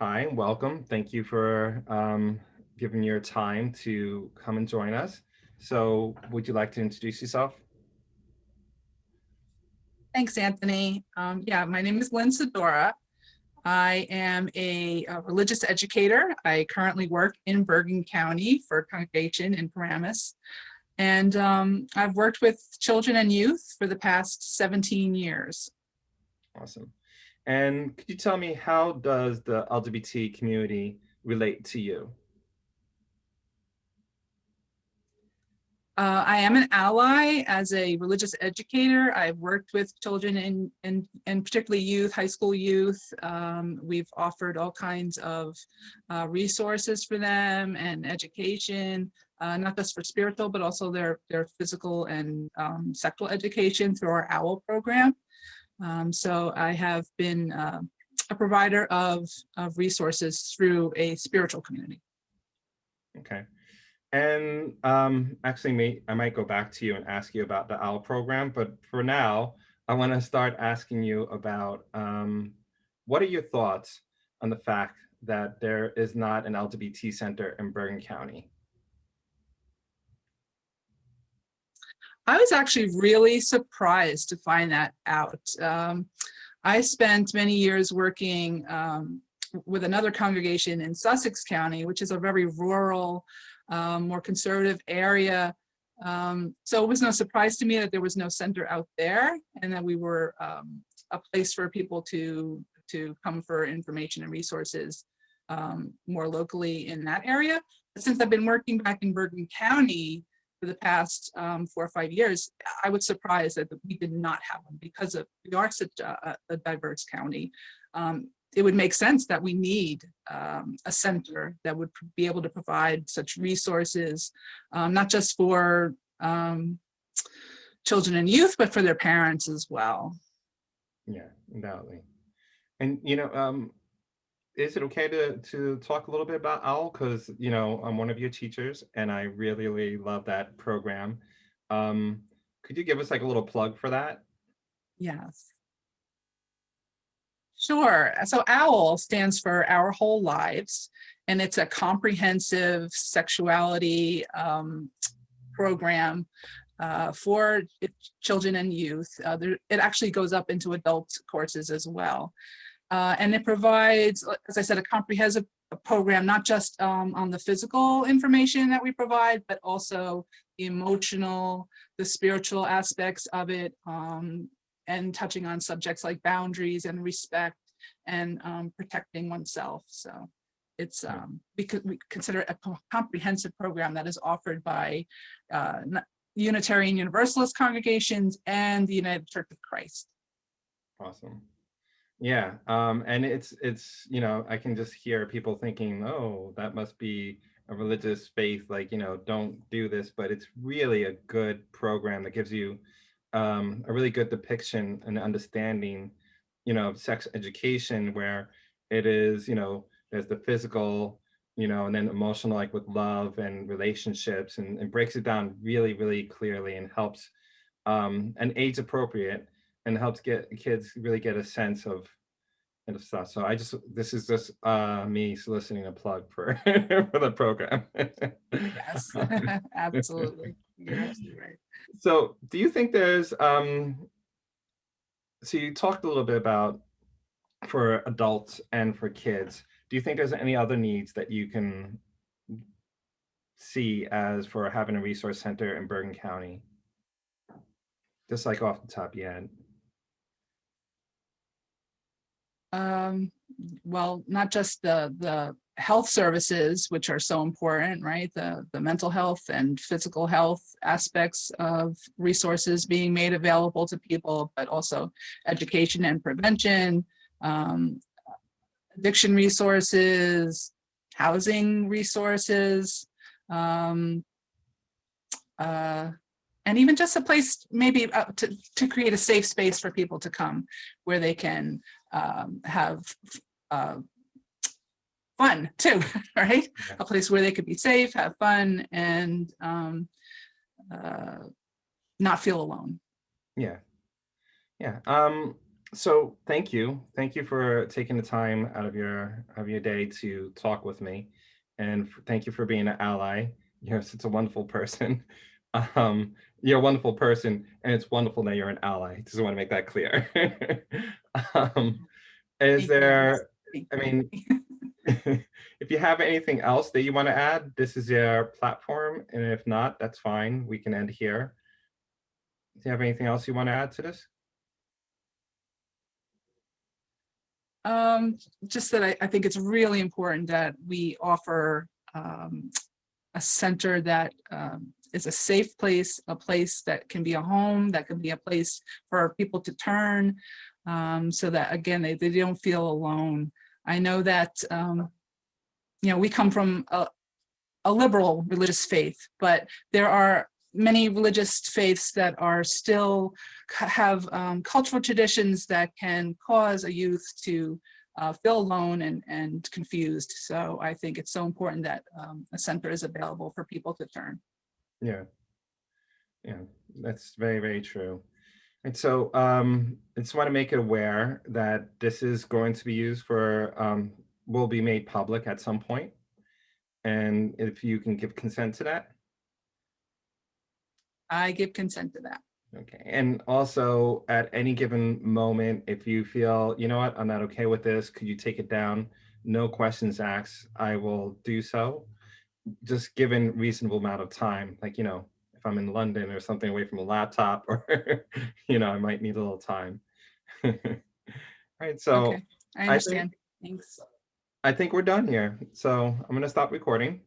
Hi, and welcome. Thank you for giving your time to come and join us. So, would you like to introduce yourself? Thanks, Anthony. Yeah, my name is Lynn. I am a religious educator. I currently work in Bergen County for a congregation in Paramus. And I've worked with children and youth for the past 17 years. Awesome. And could you tell me, how does the LGBT community relate to you? I am an ally as a religious educator. I've worked with children and particularly youth, high school youth. We've offered all kinds of resources for them and education, not just for spiritual, but also their physical and sexual education through our OWL program. So I have been a provider of resources through a spiritual community. Okay. And actually, I might go back to you and ask you about the OWL program, but for now, I want to start asking you about what are your thoughts on the fact that there is not an LGBT center in Bergen County? I was actually really surprised to find that out. I spent many years working with another congregation in Sussex County, which is a very rural, more conservative area. So it was no surprise to me that there was no center out there and that we were a place for people to come for information and resources more locally in that area. But since I've been working back in Bergen County for the past 4 or 5 years, I was surprised that we did not have them because we are such a diverse county. It would make sense that we need a center that would be able to provide such resources, not just for children and youth, but for their parents as well. Yeah, undoubtedly. And is it okay to talk a little bit about OWL? Because I'm one of your teachers, and I really, really love that program. Could you give us like a little plug for that? Yes. Sure. So OWL stands for Our Whole Lives, and it's a comprehensive sexuality program for children and youth. It actually goes up into adult courses as well. And it provides, as I said, a comprehensive program, not just on the physical information that we provide, but also the emotional, the spiritual aspects of it, and touching on subjects like boundaries and respect and protecting oneself. So it's because we consider it a comprehensive program that is offered by Unitarian Universalist congregations and the United Church of Christ. Awesome. Yeah, and it's I can just hear people thinking, oh, that must be a religious faith, like don't do this, but it's really a good program that gives you a really good depiction and understanding, of sex education, where it is, there's the physical, and then emotional, like with love and relationships, and breaks it down really, really clearly and helps and age appropriate and helps get kids really get a sense of stuff. So this is just me soliciting a plug for for the program. Yes, absolutely. You're absolutely right. So do you think there's so you talked a little bit about for adults and for kids. Do you think there's any other needs that you can see as for having a resource center in Bergen County? Just like off the top of your head. Well, not just the health services, which are so important, right? The mental health and physical health aspects of resources being made available to people, but also education and prevention, addiction resources, housing resources, and even just a place maybe to create a safe space for people to come where they can have fun too, right? Yeah. A place where they could be safe, have fun, and not feel alone. Yeah. Yeah. So thank you for taking the time out of your day to talk with me, and thank you for being an ally. You're such a wonderful person. Um, you're a wonderful person, and it's wonderful that you're an ally. Just want to make that clear. um, is Thank you. there? Thank I you. mean, if you have anything else that you want to add, this is your platform, and if not, that's fine. We can end here. Do you have anything else you want to add to this? Just that I think it's really important that we offer a center that is a safe place, a place that can be a home, that can be a place for people to turn, so that again, they don't feel alone. I know that, we come from a liberal religious faith, but there are many religious faiths that are still have cultural traditions that can cause a youth to feel alone and confused. So I think it's so important that a center is available for people to turn. Yeah, yeah, that's very, very true. And so I just want to make it aware that this is going to be used for, will be made public at some point. And if you can give consent to that. I give consent to that. Okay. And also at any given moment, if you feel, you know what, I'm not okay with this, could you take it down? No questions asked, I will do so. Just given reasonable amount of time, like, if I'm in London or something away from a laptop or, I might need a little time. Right. So Okay, I I think understand. Thanks. I think we're done here. So I'm gonna stop recording.